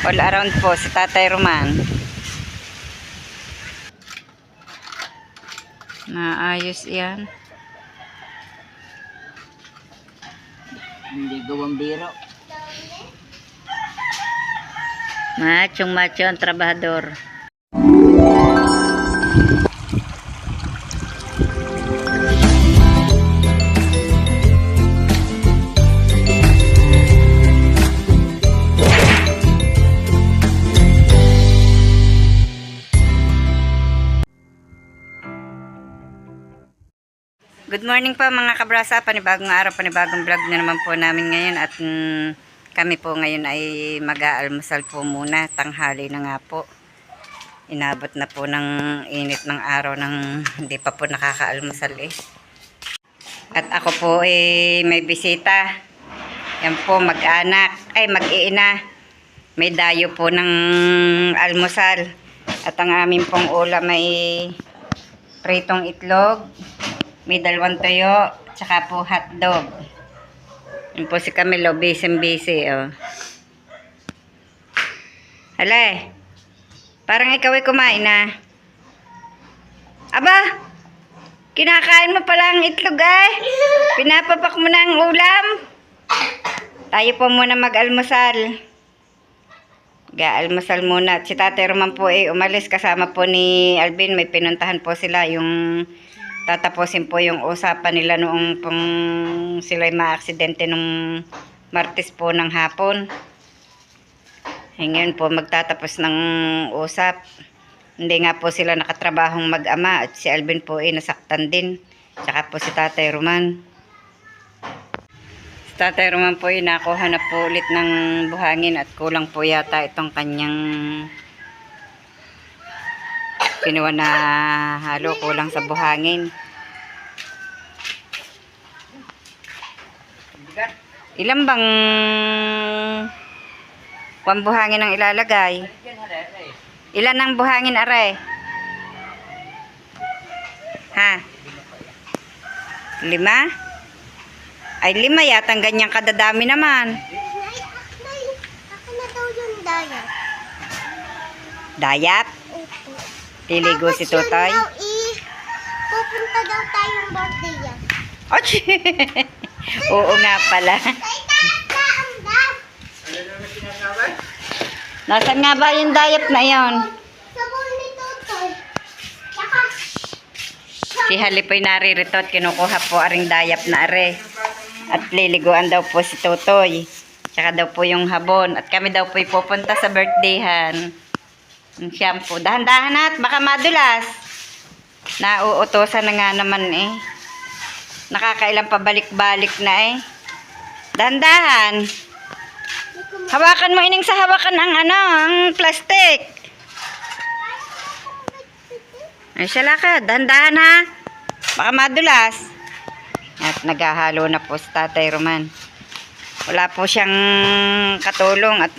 All around po si Tatay Roman. Naayos yan. Hindi gawang biro. Machong macho ang trabahador. Good morning po mga kabrasa, panibagong araw, panibagong vlog na naman po namin ngayon at kami po ngayon ay mag-aalmusal po muna, tanghali na nga po. Inabot na po ng init ng araw nang hindi pa po nakakaalmusal eh. At ako po may bisita, yan po mag-anak, ay mag-iina, may dayo po ng almusal at ang aming pong ulam ay pritong itlog. May dalawang toyo, tsaka po hotdog. Yan po si Camilo, busy oh. Hala, parang ikaw ay kumain na. Aba, kinakain mo pala ang itlog ay. Pinapapak mo na ang ulam. Tayo po muna mag-almusal. Ga-almusal muna. Si Tatay Roman po umalis kasama po ni Alvin. May pinuntahan po sila yung tatapusin po yung usapan nila noong pong sila'y maaksidente nung Martes po ng hapon. Ngayon po magtatapos ng usap. Hindi nga po sila nakatrabahong mag-ama at si Alvin po nasaktan din. Tsaka po si Tatay Roman. Si Tatay Roman po nakuha na po ulit ng buhangin at kulang po yata itong kanyang kinuha na halo, kulang sa buhangin. Ilan bang buhangin ang ilalagay? Ilan ang buhangin are? Ha? 5? Ay 5 yata, ganyang kadadami naman. Ako na daw yung dayat. Dayat? Liligo si Totoy. Pupunta daw tayong birthday yan. Oo nga pala. Nasaan nga ba yung dayap na yon? Sabon ni Totoy. Tsaka, Si Halipoy naririto at kinukuha po aring dayap na are. At liliguan daw po si Totoy. Tsaka daw po yung habon. At kami daw po pupunta sa birthdayhan. Yung shampoo. Dahan-dahan at baka madulas. Nauutosan na nga naman eh. Nakakailang pabalik-balik na eh. Dahan-dahan. Hawakan mo ining sa hawakan ang plastic. Ay sila ka. Dahan-dahan ha. Baka madulas. At naghahalo na po si Tatay Roman. Wala po siyang katulong at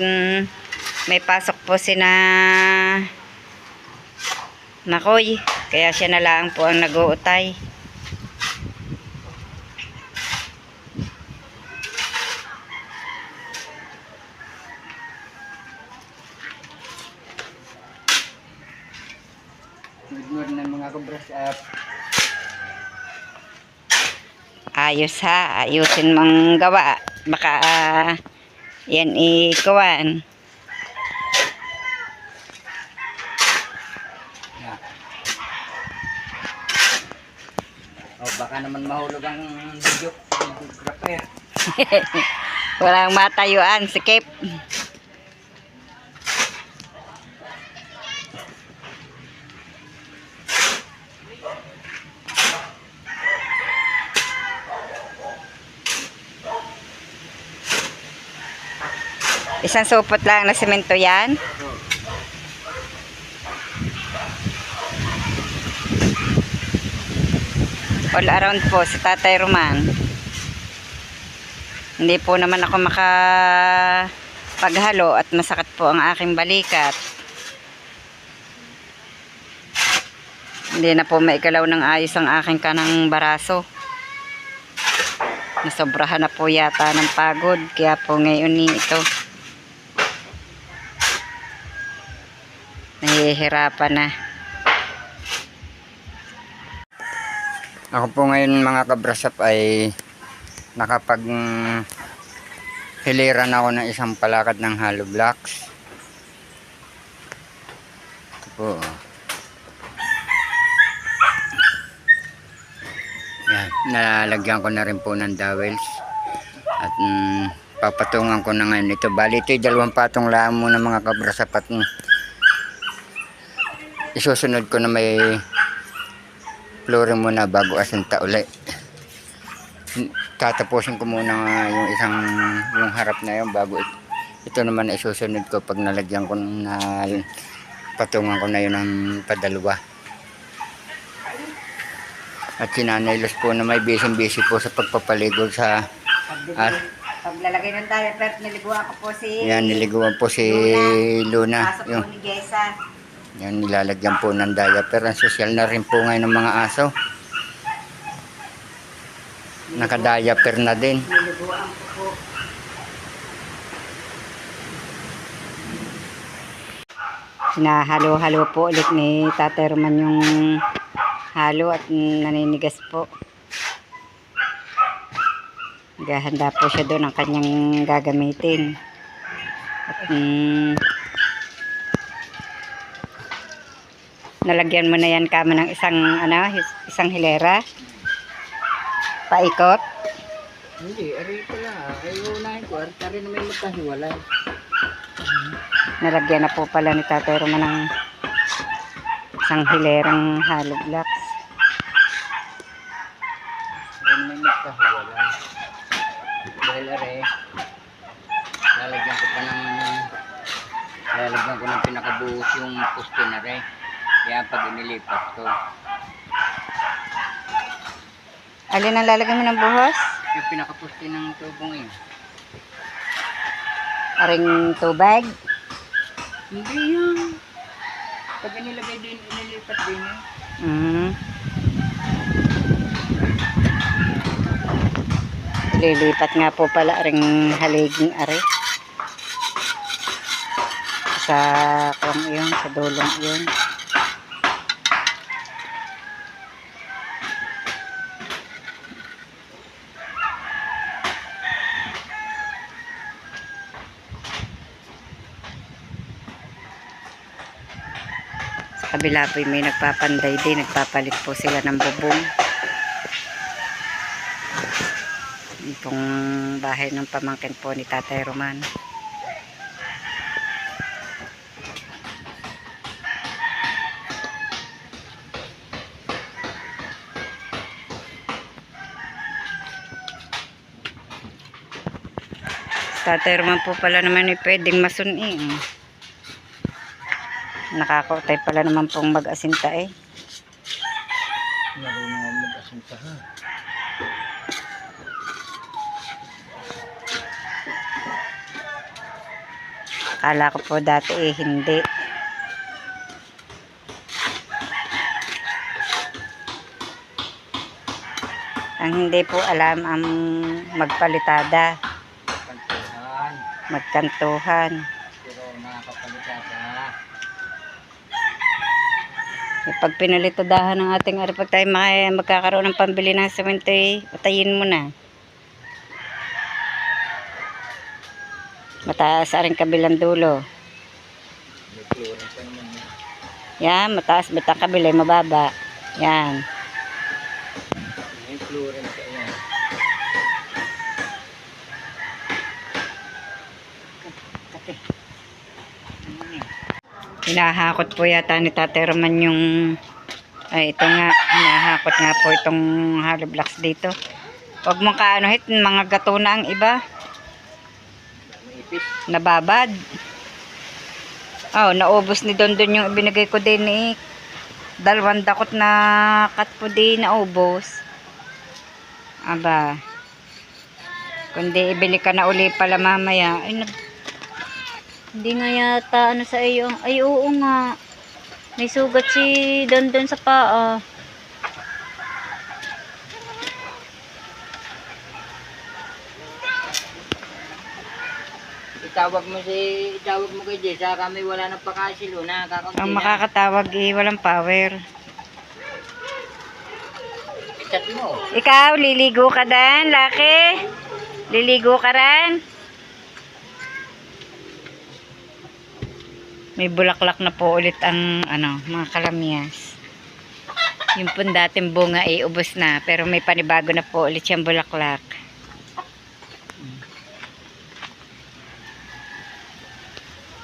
may pasok po sina Makoy. Kaya siya na lang po ang nag-uutay. Good morning mga kabras up. Ayos ha. Ayusin mong gawa. Baka yan ikuan. Baka naman mahulog ang videographer. Walang matayuan. Sikip. Isang supot lang na semento yan. All around po si Tatay Roman. Hindi po naman ako makapaghalo at masakit po ang aking balikat. Hindi na po maikalaw ng ayos ang aking kanang baraso. Nasobrahan na po yata ng pagod. Kaya po ngayon ito. Nahihirapan na. Ako po ngayon mga kabrasap ay hiliran ako ng isang palakad ng hollow blocks. Ito po. Yan, nalalagyan ko na rin po ng dowels. At papatungan ko na ngayon ito. Bali ito 2 patong lang muna mga kabrasap at isusunod ko na may flooring muna bago asinta uli. Tatapusin ko muna yung harap na yun bago ito naman na isusunod ko pag nalagyan ko na patungan ko na yun ng padalwa. At sinanaylos po na may busy po sa pagpapaligo sa Paglalagay ng diaper, niliguan ko po si yan, niliguan po si Luna. Pasok po ni Jessa. Yan, nilalagyan po ng diaper. Ang sosyal na rin po ngayon ng mga aso. Naka-diaper na din. Niliguan ko po. Hinahalo-halo po ulit ni Tatay Roman yung halo at naninigas po. Naghahanda po siya doon ang kanyang gagamitin. At nalagyan mo na yan kamo ng isang hilera. Paikot. Hindi, aray pala. Ayaw unahin ko. Aray na may magkahiwalay. Nalagyan na po pala ni Tatay Roman ng isang hilerang hollow blocks. Aray na may magkahiwalay. Dahil aray, lalagyan ko ng pinakabuhos yung poste na aray. Kaya pag inilipat ko. Alin ang lalagyan mo ng buhos? Yung pinakaposte ng tubong yun. Aring tubig. Hindi yan. Pag inilagay din, inilipat din yun. Lilipat nga po pala aring haliging are. Sa kung yun, sa dulong yun. Sa kabila po may nagpapanday din, nagpapalit po sila ng bubong. Itong bahay ng pamangkin po ni Tatay Roman. Tatay Roman po pala naman ay pwedeng masuni. Nakakautay pala naman pong mag-asinta eh. Marunong mag-asinta ha. Akala ko po dati eh hindi. Ang hindi po alam ang magpalitada. Kantuhan. Magkantuhan. Pero nakakapalitada. Pag pinalitadahan ng ating ari, pag tayo magkakaroon ng pambili ng semento eh, utayin mo na. Mataas aring kabilang dulo. May flooring pa naman yun. Yan, mataas betang kabila, mababa. Yan. May flooring pa yan. Hinahakot po yata ni Tatay Roman yung ito nga, hinahakot nga po itong hollow blocks dito. Huwag mong kaanuhit, mga gato na ang iba. Nababad. Oh, naubos ni Don yung ibinigay ko din eh. 2 dakot na cut po din naubos. Aba. Kundi ibili ka na uli pala mamaya. Ay, hindi nga yata ano sa iyo. Ay, oo nga. May sugat si Don sa paa. Itawag mo kay Jessa, kami wala nang pakasilo na, kakaunti Ang na. makakatawag walang power. Chat mo. Ikaw, liligo ka dan, laki? Liligo ka ran? May bulaklak na po ulit ang mga kalamyas. Yung po dating bunga ay ubos na, pero may panibago na po ulit yung bulaklak.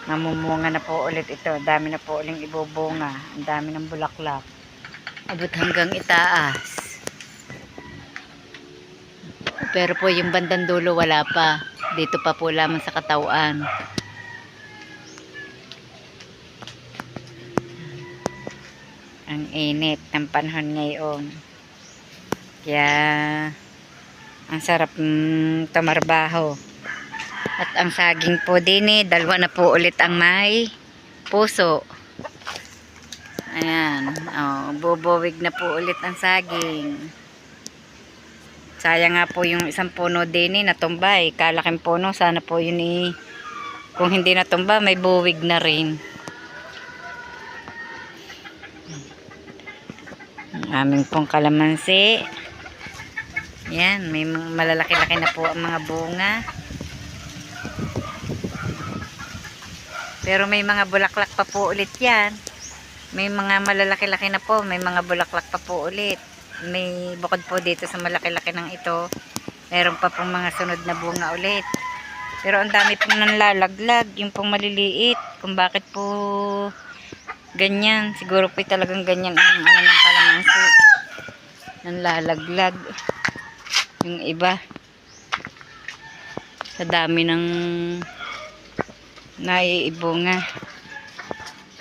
Namumunga na po ulit ito. Dami na po uling ibubunga. Ang dami ng bulaklak. Abot hanggang itaas. Pero po yung bandang dulo wala pa. Dito pa po lamang sa katawan. Ang init ng panahon ngayon. Kaya ang sarap tamarbaho. At ang saging po din dalawa na po ulit ang may puso. Ayan. Oh, bubowig na po ulit ang saging. Sayang nga po yung isang puno din natumba Kalaking puno. Sana po yun kung hindi natumba may buwig na rin. Ang aming pong kalamansi. Yan. May malalaki-laki na po ang mga bunga. Pero may mga bulaklak pa po ulit yan. May mga malalaki-laki na po. May mga bulaklak pa po ulit. May bukod po dito sa malaki-laki ng ito. Meron pa pong mga sunod na bunga ulit. Pero ang dami pong nanlalaglag. Yung pong maliliit. Kung bakit po ganyan. Siguro po talagang ganyan ang ng kalamansi. Nanlalaglag. Yung iba. Sa dami ng naiibunga.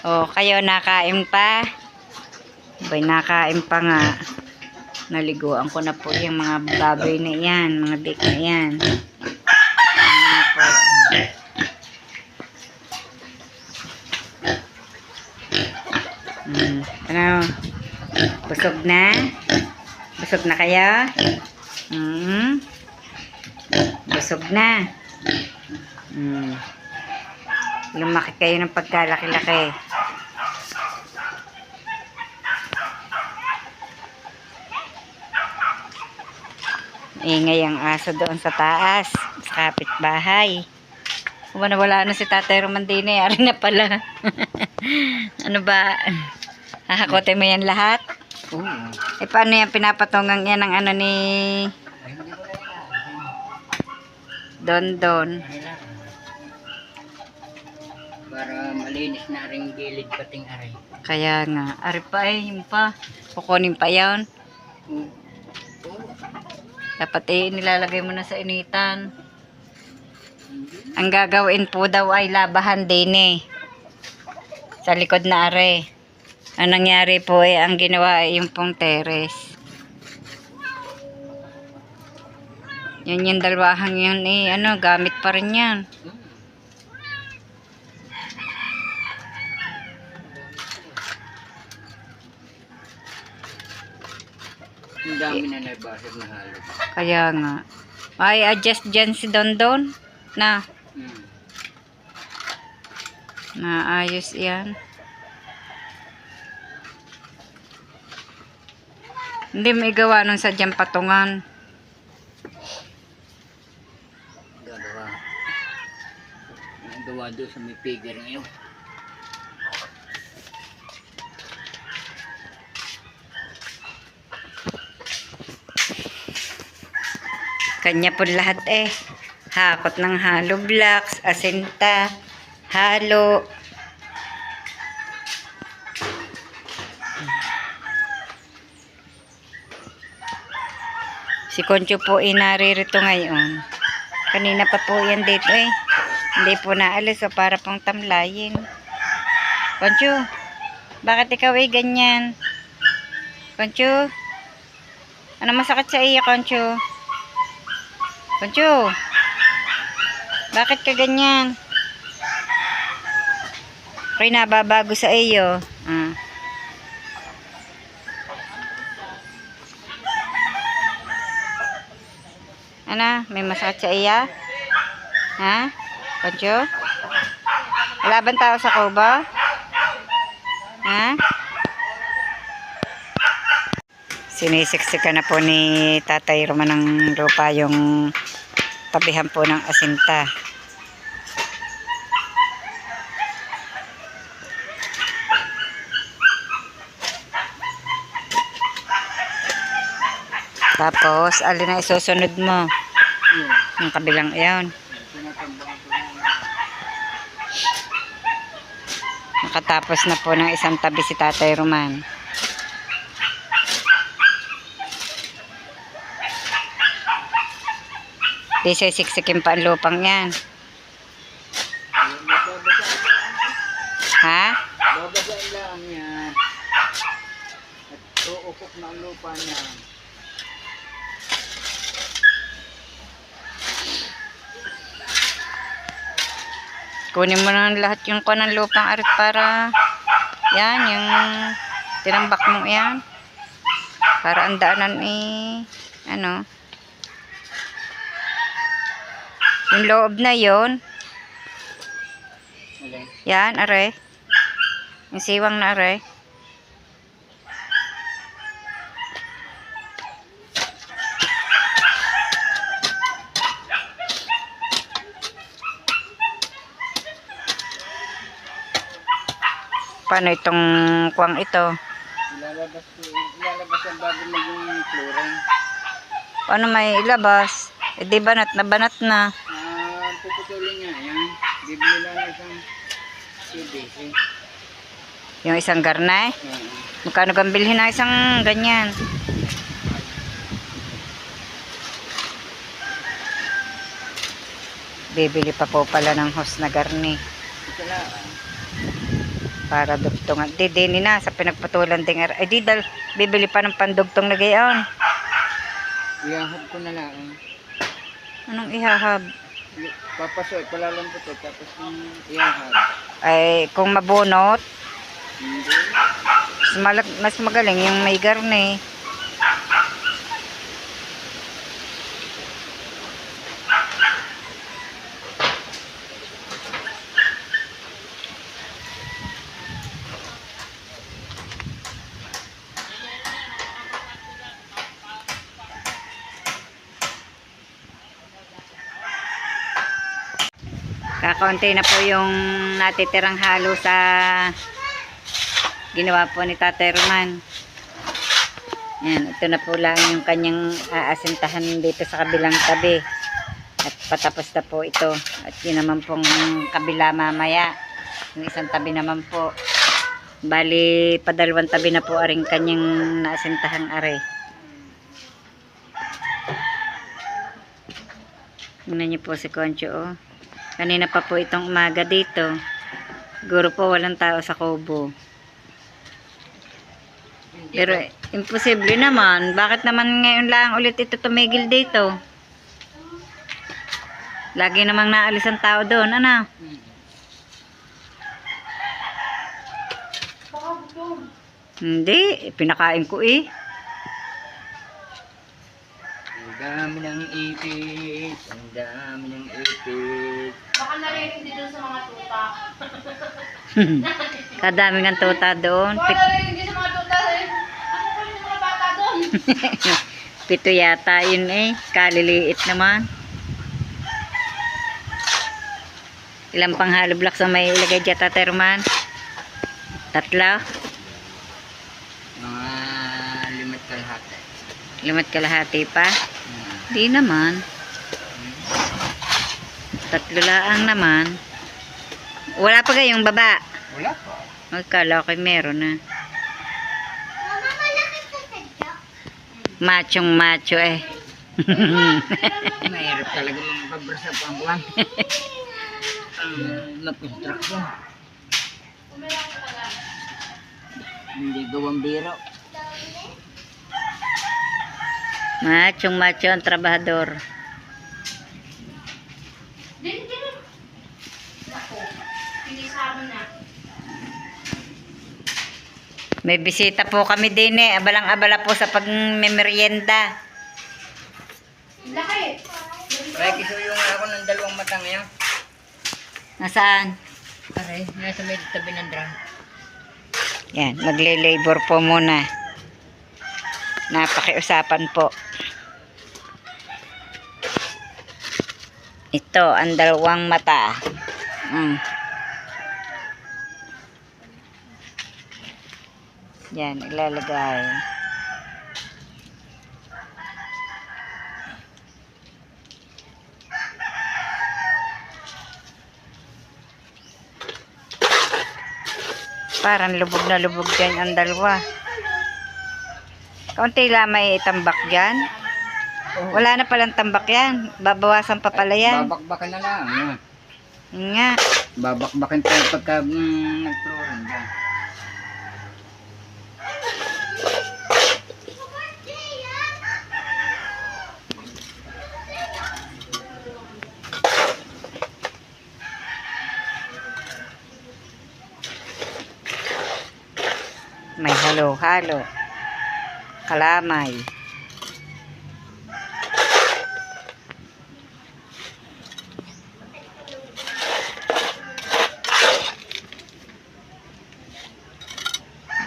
O, kayo nakain pa? Bay, nakain pa nga. Naliguan ko na po yung mga baboy na yan. Mga bake na yan. Ayan po. Ano? Busog na? Busog na kayo? Busog na. Lumaki kayo ng pagkalaki-laki. Ingay ang aso doon sa taas. Sa kapitbahay. Wala na si Tatay Romandine. Ari na pala. Ano ba? Hahakote mo yan lahat? Oo. Paano yan pinapatungan yan ng ni Don? Para malinis na rin gilid pating aray. Kaya nga. Ari pa yun pa. Kukunin pa yan. Dapat nilalagay mo na sa initan. Ang gagawin po daw ay labahan din sa likod na are. Ang nangyari po ang ginawa ay yung pong terrace. Yan yung dalawahang yun gamit pa rin yan. Ang dami na naibasag na halo. Kaya nga. Ay, adjust dyan si Don na. Naayos yan. Hindi may gawa nun sa dyan patungan. Nagawa doon sa may figure ngayon. Kanya po lahat Hakot ng halo blocks, asinta, halo. Si Concho po naririto ngayon. Kanina pa po yan dito Hindi po naalis para pang tamlayin. Concho, bakit ikaw ganyan? Concho, ano masakit sa iya, Concho? Concho, bakit ka ganyan? Ako'y nababago sa iyo. Ano? May masakit sa iya? Ha? Pancho? Wala bang tao sa kubo? Ha? Sinisiksika na po ni Tatay Roman ng lupa yung tabihan po ng asinta. Tapos, alin na isusunod mo? Yung kabilang iyon. Nakatapos na po ng isang tabi si Tatay Roman. Di siya siksikin pa ang lupang yan. Ha? Babasain lang yan. At uukok na ang lupa niya. Kunin mo na lahat yung ng lupang arit para yan, yung tinambak mo yan. Para ang daanan ano. Yung loob na yon. Yan, are. Yung siwang na are. Paano itong kuwang ito? Ilalabas ang bago maging flooring. Paano may ilabas? Eh di banat na banat na. Puputulin niya yan. Bibili lang isang CBC. Yung isang garnay? Magkano kang bilhin na isang ganyan? Bibili pa po pala ng hose na garni. Ito lang. Para dugtungan. Di na sa pinagpatulan ding ay di dal bibili pa ng pandugtong na gayon. Ihahab ko na lang. Anong ihahab? Papasoy, palalambot ito. Tapos ihahab. Ay kung mabunot, Hindi. mas magaling yung may garni. Kakaunti na po yung natitirang halo sa ginawa po ni Tatay Roman. Yan, ito na po lang yung kanyang aasintahan dito sa kabilang tabi. At patapos na po ito. At yun naman pong kabila mamaya. Yung isang tabi naman po. Bali, padalawang tabi na po aring kanyang naasintahan are. Tingnan niyo po si Concho, oh. Kanina pa po itong umaga dito. Siguro po walang tao sa kubo. Pero imposible naman. Bakit naman ngayon lang ulit ito tumigil dito? Lagi namang naalis ang tao doon. Ano? Hindi. Pinakain ko eh. Ang dami ng ipit. Ang dami ng ipit. Baka narinig din doon sa mga tuta. Kadami ng tuta doon. Baka narinig din sa mga tuta. Ako pa yung mga bata doon. Pito yata yun eh. Kaliliit naman. Ilang pang hollow blocks ang may ilagay dyan, Tatay Roman? 3? Mga 5 kalahati. 5 kalahati pa? Di naman. 3 laang naman. Wala pa kayong baba? Wala pa. Magkala ko meron na. Mama, malaki sa sadya. Machong macho eh. Mahirap talaga magpabrasa pa ang buwan. Mag-construction. Hindi gawang biro. Machong macho ang trabahador. Din. Ako. Pinisama na. May bisita po kami din eh. Abalang-abala po sa pagmemerienda. Laki. Kaya kisuyo nga ako ng 2 mata ngayon. Nasaan? Aray, nasa may tabi ng drum. Yan, magle-labor po muna. Napakiusapan po. Ito, ang dalawang mata. Yan, ilalagay. Parang lubog na lubog dyan ang dalawa. Kaunti lang may tambak dyan. Wala na palang tambak yan. Babawasan pa pala yan. Babakbakan na lang. Yun. Yun nga. Babakbakan tayo pagka nag-flooring dyan. May halo-halo. Kalamay.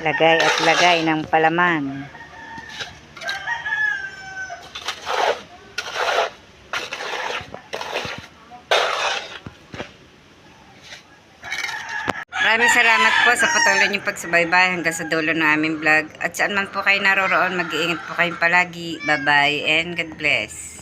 Lagay at lagay ng palaman. Maraming salamat po sa patuloy niyong pagsubaybay hanggang sa dulo ng aming vlog. At saan man po kayo naroroon, mag-iingat po kayong palagi. Bye-bye and God bless.